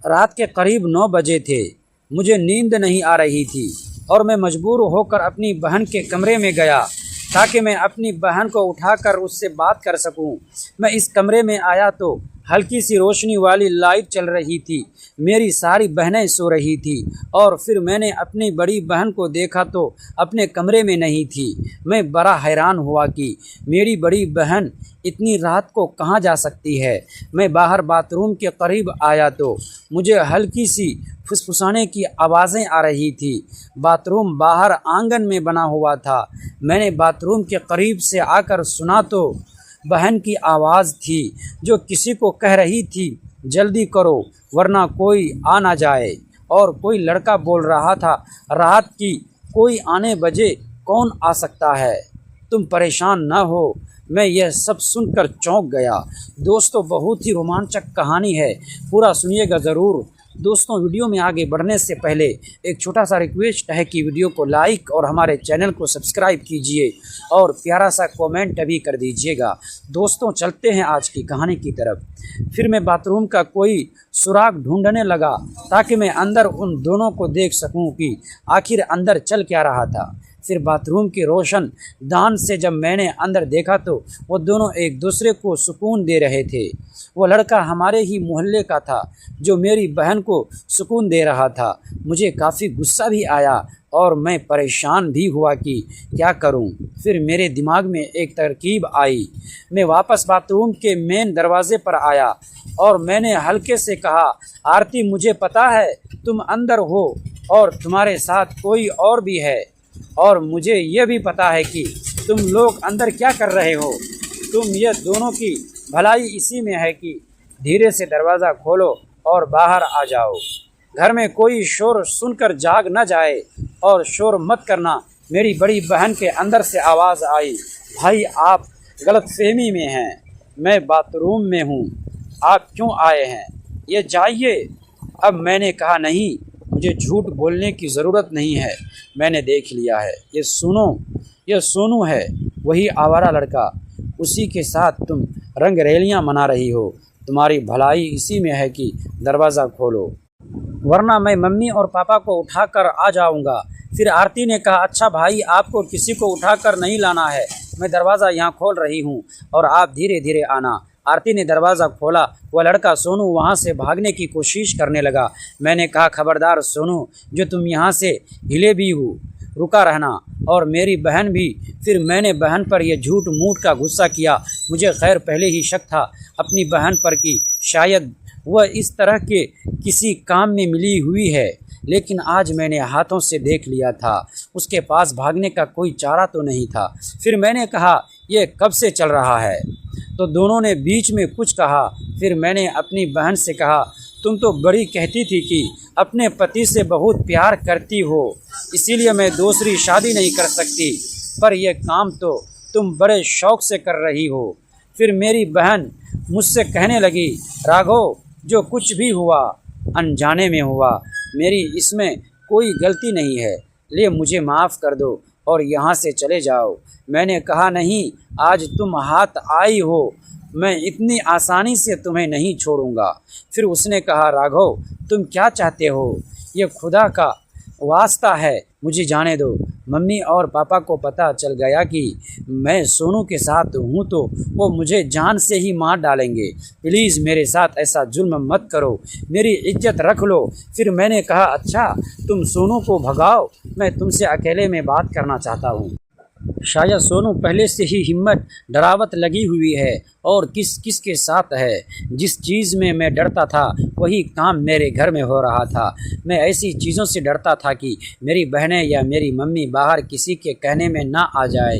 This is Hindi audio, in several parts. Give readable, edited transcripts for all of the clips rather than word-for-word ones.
रात के करीब 9 बजे थे। मुझे नींद नहीं आ रही थी और मैं मजबूर होकर अपनी बहन के कमरे में गया ताकि मैं अपनी बहन को उठाकर उससे बात कर सकूं। मैं इस कमरे में आया तो हल्की सी रोशनी वाली लाइट चल रही थी। मेरी सारी बहनें सो रही थी और फिर मैंने अपनी बड़ी बहन को देखा तो अपने कमरे में नहीं थी। मैं बड़ा हैरान हुआ कि मेरी बड़ी बहन इतनी रात को कहाँ जा सकती है। मैं बाहर बाथरूम के करीब आया तो मुझे हल्की सी फुसफुसाने की आवाज़ें आ रही थी। बाथरूम बाहर आंगन में बना हुआ था। मैंने बाथरूम के करीब से आकर सुना तो बहन की आवाज़ थी जो किसी को कह रही थी, जल्दी करो वरना कोई आ ना जाए। और कोई लड़का बोल रहा था, रात की कोई आने बजे कौन आ सकता है, तुम परेशान न हो। मैं यह सब सुनकर चौंक गया। दोस्तों, बहुत ही रोमांचक कहानी है, पूरा सुनिएगा ज़रूर। दोस्तों, वीडियो में आगे बढ़ने से पहले एक छोटा सा रिक्वेस्ट है कि वीडियो को लाइक और हमारे चैनल को सब्सक्राइब कीजिए और प्यारा सा कमेंट भी कर दीजिएगा। दोस्तों, चलते हैं आज की कहानी की तरफ। फिर मैं बाथरूम का कोई सुराग ढूंढने लगा ताकि मैं अंदर उन दोनों को देख सकूं कि आखिर अंदर चल क्या रहा था। फिर बाथरूम की रोशन दान से जब मैंने अंदर देखा तो वो दोनों एक दूसरे को सुकून दे रहे थे। वो लड़का हमारे ही मोहल्ले का था जो मेरी बहन को सुकून दे रहा था। मुझे काफ़ी गुस्सा भी आया और मैं परेशान भी हुआ कि क्या करूं। फिर मेरे दिमाग में एक तरकीब आई। मैं वापस बाथरूम के मेन दरवाजे पर आया और मैंने हल्के से कहा, आरती, मुझे पता है तुम अंदर हो और तुम्हारे साथ कोई और भी है, और मुझे ये भी पता है कि तुम लोग अंदर क्या कर रहे हो। तुम ये दोनों की भलाई इसी में है कि धीरे से दरवाज़ा खोलो और बाहर आ जाओ। घर में कोई शोर सुनकर जाग न जाए और शोर मत करना। मेरी बड़ी बहन के अंदर से आवाज़ आई, भाई आप गलतफहमी में हैं, मैं बाथरूम में हूँ, आप क्यों आए हैं, ये जाइए। अब मैंने कहा, नहीं, मुझे झूठ बोलने की ज़रूरत नहीं है, मैंने देख लिया है। ये सोनू है, वही आवारा लड़का, उसी के साथ तुम रंगरेलियाँ मना रही हो। तुम्हारी भलाई इसी में है कि दरवाज़ा खोलो वरना मैं मम्मी और पापा को उठाकर आ जाऊंगा। फिर आरती ने कहा, अच्छा भाई, आपको किसी को उठाकर नहीं लाना है, मैं दरवाज़ा यहाँ खोल रही हूँ और आप धीरे धीरे आना। आरती ने दरवाज़ा खोला। वह लड़का सोनू वहाँ से भागने की कोशिश करने लगा। मैंने कहा, खबरदार सोनू, जो तुम यहाँ से हिले भी हो रुका रहना, और मेरी बहन भी। फिर मैंने बहन पर यह झूठ मूठ का गुस्सा किया। मुझे खैर पहले ही शक था अपनी बहन पर कि शायद वह इस तरह के किसी काम में मिली हुई है, लेकिन आज मैंने हाथों से देख लिया था, उसके पास भागने का कोई चारा तो नहीं था। फिर मैंने कहा, यह कब से चल रहा है? तो दोनों ने बीच में कुछ कहा। फिर मैंने अपनी बहन से कहा, तुम तो बड़ी कहती थी कि अपने पति से बहुत प्यार करती हो, इसीलिए मैं दूसरी शादी नहीं कर सकती, पर यह काम तो तुम बड़े शौक़ से कर रही हो। फिर मेरी बहन मुझसे कहने लगी, राघव, जो कुछ भी हुआ अनजाने में हुआ, मेरी इसमें कोई गलती नहीं है, ले मुझे माफ़ कर दो और यहाँ से चले जाओ। मैंने कहा, नहीं, आज तुम हाथ आई हो, मैं इतनी आसानी से तुम्हें नहीं छोड़ूंगा। फिर उसने कहा, राघव, तुम क्या चाहते हो? ये खुदा का वास्ता है, मुझे जाने दो। मम्मी और पापा को पता चल गया कि मैं सोनू के साथ हूँ तो वो मुझे जान से ही मार डालेंगे। प्लीज़ मेरे साथ ऐसा जुल्म मत करो, मेरी इज्जत रख लो। फिर मैंने कहा, अच्छा, तुम सोनू को भगाओ, मैं तुमसे अकेले में बात करना चाहता हूँ। शायद सोनू पहले से ही हिम्मत डरावत लगी हुई है और किस के साथ है। जिस चीज़ में मैं डरता था वही काम मेरे घर में हो रहा था। मैं ऐसी चीज़ों से डरता था कि मेरी बहनें या मेरी मम्मी बाहर किसी के कहने में ना आ जाए।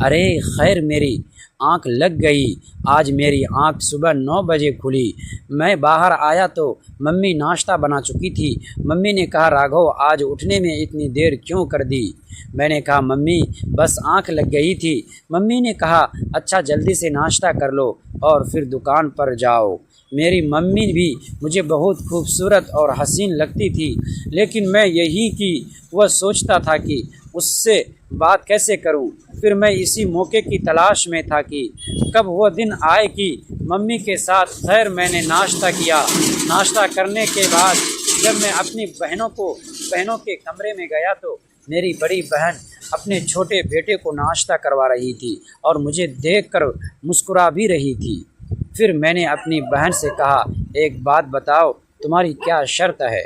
अरे खैर, मेरी आँख लग गई। आज मेरी आँख सुबह 9 बजे खुली। मैं बाहर आया तो मम्मी नाश्ता बना चुकी थी। मम्मी ने कहा, राघव, आज उठने में इतनी देर क्यों कर दी? मैंने कहा, मम्मी, बस आँख लग गई थी। मम्मी ने कहा, अच्छा, जल्दी से नाश्ता कर लो और फिर दुकान पर जाओ। मेरी मम्मी भी मुझे बहुत खूबसूरत और हसीन लगती थी, लेकिन मैं यही कि वह सोचता था कि उससे बात कैसे करूं। फिर मैं इसी मौके की तलाश में था कि कब वह दिन आए कि मम्मी के साथ खैर मैंने नाश्ता किया। नाश्ता करने के बाद जब मैं अपनी बहनों के कमरे में गया तो मेरी बड़ी बहन अपने छोटे बेटे को नाश्ता करवा रही थी और मुझे देखकर मुस्कुरा भी रही थी। फिर मैंने अपनी बहन से कहा, एक बात बताओ, तुम्हारी क्या शर्त है?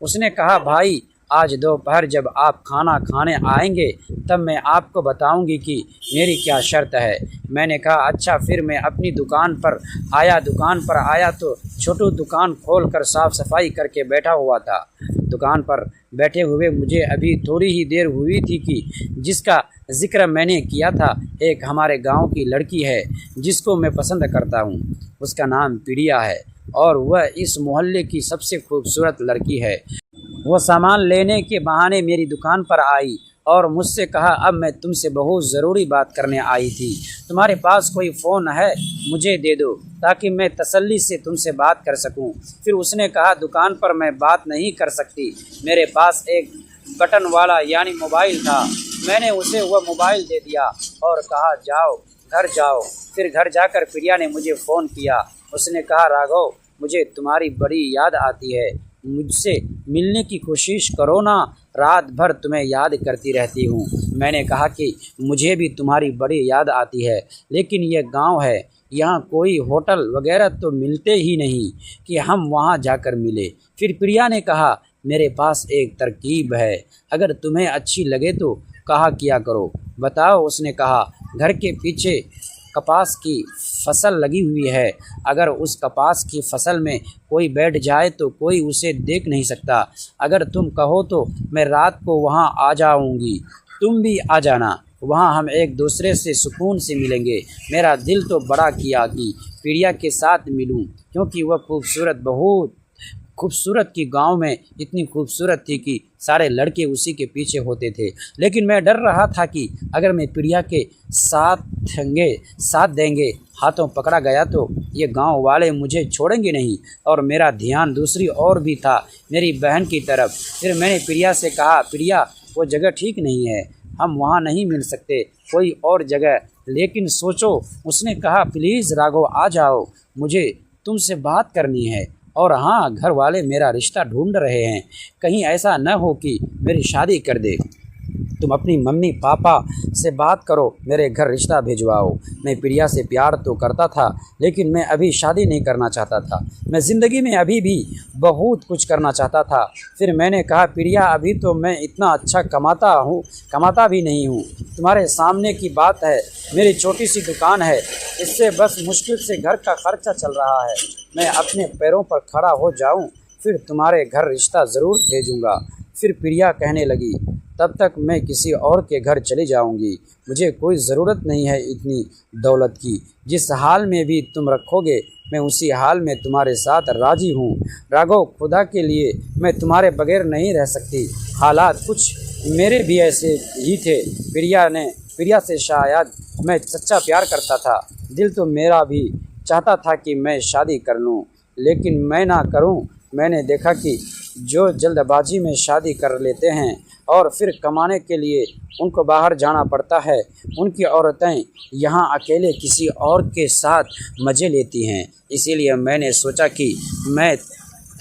उसने कहा, भाई आज दोपहर जब आप खाना खाने आएंगे तब मैं आपको बताऊंगी कि मेरी क्या शर्त है। मैंने कहा, अच्छा। फिर मैं अपनी दुकान पर आया तो छोटू दुकान खोलकर साफ़ सफाई करके बैठा हुआ था। दुकान पर बैठे हुए मुझे अभी थोड़ी ही देर हुई थी कि जिसका ज़िक्र मैंने किया था, एक हमारे गांव की लड़की है जिसको मैं पसंद करता हूँ। उसका नाम प्रिया है और वह इस मोहल्ले की सबसे खूबसूरत लड़की है। वो सामान लेने के बहाने मेरी दुकान पर आई और मुझसे कहा, अब मैं तुमसे बहुत ज़रूरी बात करने आई थी। तुम्हारे पास कोई फ़ोन है? मुझे दे दो ताकि मैं तसल्ली से तुमसे बात कर सकूं। फिर उसने कहा, दुकान पर मैं बात नहीं कर सकती, मेरे पास एक बटन वाला यानी मोबाइल था। मैंने उसे वह मोबाइल दे दिया और कहा, जाओ घर जाओ। फिर घर जाकर प्रिया ने मुझे फ़ोन किया। उसने कहा, राघव, मुझे तुम्हारी बड़ी याद आती है, मुझसे मिलने की कोशिश करो ना, रात भर तुम्हें याद करती रहती हूँ। मैंने कहा कि मुझे भी तुम्हारी बड़ी याद आती है, लेकिन यह गांव है, यहाँ कोई होटल वगैरह तो मिलते ही नहीं कि हम वहाँ जाकर मिले। फिर प्रिया ने कहा, मेरे पास एक तरकीब है, अगर तुम्हें अच्छी लगे तो कहा किया करो। बताओ। उसने कहा, घर के पीछे कपास की फसल लगी हुई है, अगर उस कपास की फसल में कोई बैठ जाए तो कोई उसे देख नहीं सकता। अगर तुम कहो तो मैं रात को वहाँ आ जाऊँगी, तुम भी आ जाना, वहाँ हम एक दूसरे से सुकून से मिलेंगे। मेरा दिल तो बड़ा किया कि प्रिया के साथ मिलूँ, क्योंकि वह बहुत खूबसूरत की गांव में इतनी खूबसूरत थी कि सारे लड़के उसी के पीछे होते थे। लेकिन मैं डर रहा था कि अगर मैं प्रिया के साथ देंगे हाथों पकड़ा गया तो ये गांव वाले मुझे छोड़ेंगे नहीं, और मेरा ध्यान दूसरी ओर भी था, मेरी बहन की तरफ। फिर मैंने प्रिया से कहा, प्रिया, वो जगह ठीक नहीं है, हम वहाँ नहीं मिल सकते, कोई और जगह लेकिन सोचो। उसने कहा, प्लीज़ राघव, आ जाओ, मुझे तुमसे बात करनी है। और हाँ, घर वाले मेरा रिश्ता ढूंढ रहे हैं, कहीं ऐसा न हो कि मेरी शादी कर दे। तुम अपनी मम्मी पापा से बात करो, मेरे घर रिश्ता भिजवाओ। मैं प्रिया से प्यार तो करता था, लेकिन मैं अभी शादी नहीं करना चाहता था। मैं ज़िंदगी में अभी भी बहुत कुछ करना चाहता था। फिर मैंने कहा, प्रिया, अभी तो मैं इतना अच्छा कमाता भी नहीं हूँ। तुम्हारे सामने की बात है, मेरी छोटी सी दुकान है, इससे बस मुश्किल से घर का खर्चा चल रहा है। मैं अपने पैरों पर खड़ा हो जाऊँ, फिर तुम्हारे घर रिश्ता ज़रूर भेजूँगा। फिर प्रिया कहने लगी, तब तक मैं किसी और के घर चली जाऊंगी, मुझे कोई ज़रूरत नहीं है इतनी दौलत की। जिस हाल में भी तुम रखोगे मैं उसी हाल में तुम्हारे साथ राज़ी हूँ। राघव, खुदा के लिए मैं तुम्हारे बगैर नहीं रह सकती। हालात कुछ मेरे भी ऐसे ही थे। प्रिया से शायद मैं सच्चा प्यार करता था। दिल तो मेरा भी चाहता था कि मैं शादी कर लूँ, लेकिन मैं ना करूँ। मैंने देखा कि जो जल्दबाजी में शादी कर लेते हैं और फिर कमाने के लिए उनको बाहर जाना पड़ता है, उनकी औरतें यहाँ अकेले किसी और के साथ मज़े लेती हैं। इसीलिए मैंने सोचा कि मैं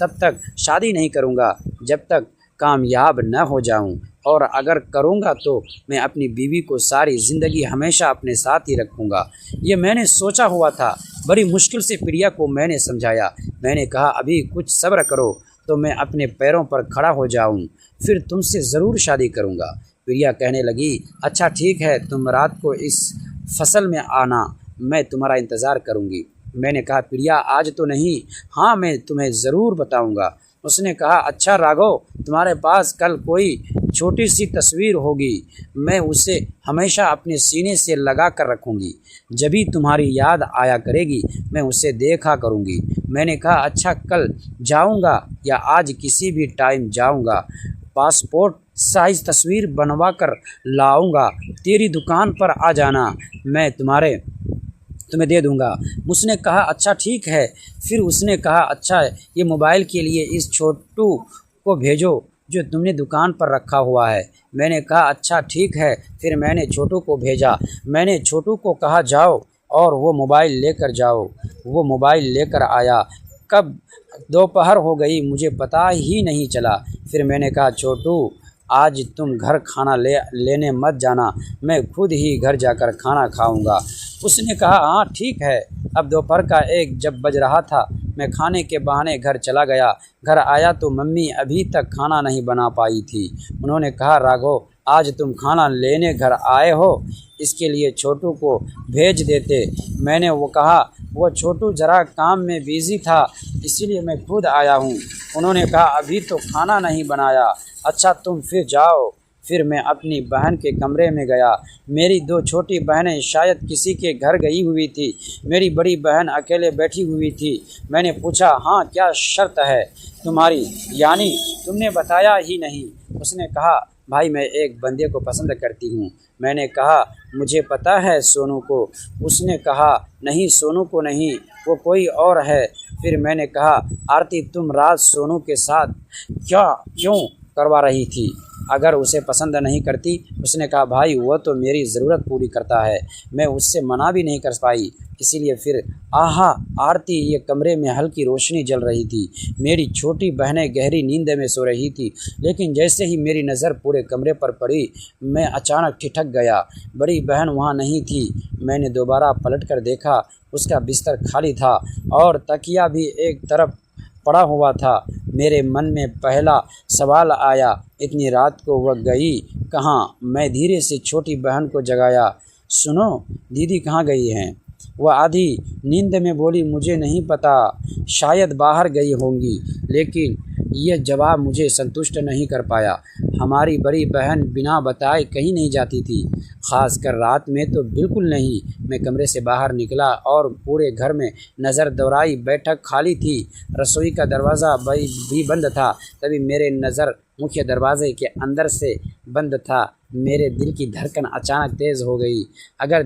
तब तक शादी नहीं करूँगा जब तक कामयाब न हो जाऊँ, और अगर करूँगा तो मैं अपनी बीवी को सारी ज़िंदगी हमेशा अपने साथ ही रखूँगा। ये मैंने सोचा हुआ था। बड़ी मुश्किल से प्रिया को मैंने समझाया। मैंने कहा, अभी कुछ सब्र करो तो मैं अपने पैरों पर खड़ा हो जाऊँ, फिर तुमसे ज़रूर शादी करूँगा। प्रिया कहने लगी, अच्छा ठीक है, तुम रात को इस फसल में आना, मैं तुम्हारा इंतज़ार करूँगी। मैंने कहा, प्रिया, आज तो नहीं, हाँ मैं तुम्हें ज़रूर बताऊँगा। उसने कहा, अच्छा राघव, तुम्हारे पास कल कोई छोटी सी तस्वीर होगी, मैं उसे हमेशा अपने सीने से लगा कर रखूँगी, जब भी तुम्हारी याद आया करेगी मैं उसे देखा करूँगी। मैंने कहा, अच्छा कल जाऊँगा या आज किसी भी टाइम जाऊँगा, पासपोर्ट साइज़ तस्वीर बनवा कर लाऊँगा, तेरी दुकान पर आ जाना, मैं तुम्हें दे दूँगा। उसने कहा, अच्छा ठीक है। फिर उसने कहा, अच्छा ये मोबाइल के लिए इस छोटू को भेजो जो तुमने दुकान पर रखा हुआ है। मैंने कहा, अच्छा ठीक है। फिर मैंने छोटू को भेजा। मैंने छोटू को कहा, जाओ और वो मोबाइल लेकर जाओ। वो मोबाइल लेकर आया। कब दोपहर हो गई मुझे पता ही नहीं चला। फिर मैंने कहा, छोटू आज तुम घर खाना लेने मत जाना, मैं खुद ही घर जाकर खाना खाऊंगा। उसने कहा, हाँ ठीक है। अब दोपहर का 1 जब बज रहा था, मैं खाने के बहाने घर चला गया। घर आया तो मम्मी अभी तक खाना नहीं बना पाई थी। उन्होंने कहा, राघव आज तुम खाना लेने घर आए हो, इसके लिए छोटू को भेज देते। मैंने वो कहा, वो छोटू ज़रा काम में बिज़ी था, इसीलिए मैं खुद आया हूँ। उन्होंने कहा, अभी तो खाना नहीं बनाया। अच्छा तुम फिर जाओ। फिर मैं अपनी बहन के कमरे में गया। मेरी 2 छोटी बहनें शायद किसी के घर गई हुई थी। मेरी बड़ी बहन अकेले बैठी हुई थी। मैंने पूछा, हाँ क्या शर्त है तुम्हारी, यानी तुमने बताया ही नहीं। उसने कहा, भाई मैं एक बंदे को पसंद करती हूँ। मैंने कहा, मुझे पता है सोनू को। उसने कहा, नहीं सोनू को नहीं, वो कोई और है। फिर मैंने कहा, आरती तुम रात सोनू के साथ क्यों करवा रही थी, अगर उसे पसंद नहीं करती? उसने कहा, भाई वो तो मेरी ज़रूरत पूरी करता है, मैं उससे मना भी नहीं कर पाई, इसीलिए फिर। आहा आरती, ये कमरे में हल्की रोशनी जल रही थी। मेरी छोटी बहनें गहरी नींद में सो रही थी, लेकिन जैसे ही मेरी नज़र पूरे कमरे पर पड़ी, मैं अचानक ठिठक गया। बड़ी बहन वहाँ नहीं थी। मैंने दोबारा पलट कर देखा, उसका बिस्तर खाली था और तकिया भी एक तरफ पड़ा हुआ था। मेरे मन में पहला सवाल आया, इतनी रात को वह गई कहाँ? मैं धीरे से छोटी बहन को जगाया, सुनो दीदी कहाँ गई हैं? वह आधी नींद में बोली, मुझे नहीं पता, शायद बाहर गई होंगी। लेकिन यह जवाब मुझे संतुष्ट नहीं कर पाया। हमारी बड़ी बहन बिना बताए कहीं नहीं जाती थी, ख़ासकर रात में तो बिल्कुल नहीं। मैं कमरे से बाहर निकला और पूरे घर में नज़र दौड़ाई। बैठक खाली थी, रसोई का दरवाज़ा भी बंद था। तभी मेरे नज़र मुख्य दरवाजे के अंदर से बंद था। मेरे दिल की धड़कन अचानक तेज़ हो गई। अगर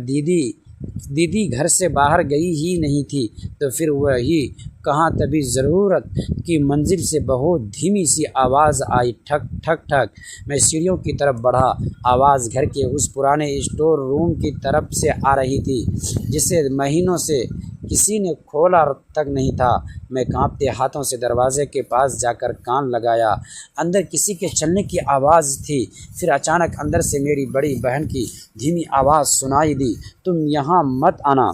दीदी घर से बाहर गई ही नहीं थी तो फिर वही कहाँ? तभी ज़रूरत की मंजिल से बहुत धीमी सी आवाज़ आई, ठक ठक ठक। मैं सीढ़ियों की तरफ बढ़ा। आवाज़ घर के उस पुराने स्टोर रूम की तरफ से आ रही थी, जिसे महीनों से किसी ने खोला तक नहीं था। मैं कांपते हाथों से दरवाजे के पास जाकर कान लगाया। अंदर किसी के चलने की आवाज़ थी। फिर अचानक अंदर से मेरी बड़ी बहन की धीमी आवाज़ सुनाई दी, तुम यहाँ मत आना,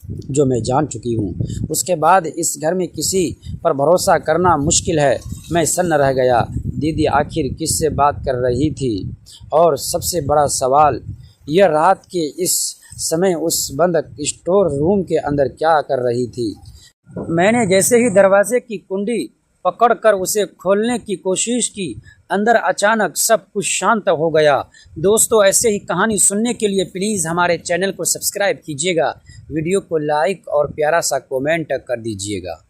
जो मैं जान चुकी हूँ। उसके बाद इस घर में किसी पर भरोसा करना मुश्किल है। मैं सन्न रह गया। दीदी आखिर किससे बात कर रही थी? और सबसे बड़ा सवाल, यह रात के इस समय उस बंद स्टोर रूम के अंदर क्या कर रही थी? मैंने जैसे ही दरवाजे की कुंडी पकड़कर उसे खोलने की कोशिश की, अंदर अचानक सब कुछ शांत हो गया। दोस्तों, ऐसे ही कहानी सुनने के लिए प्लीज़ हमारे चैनल को सब्सक्राइब कीजिएगा, वीडियो को लाइक और प्यारा सा कमेंट कर दीजिएगा।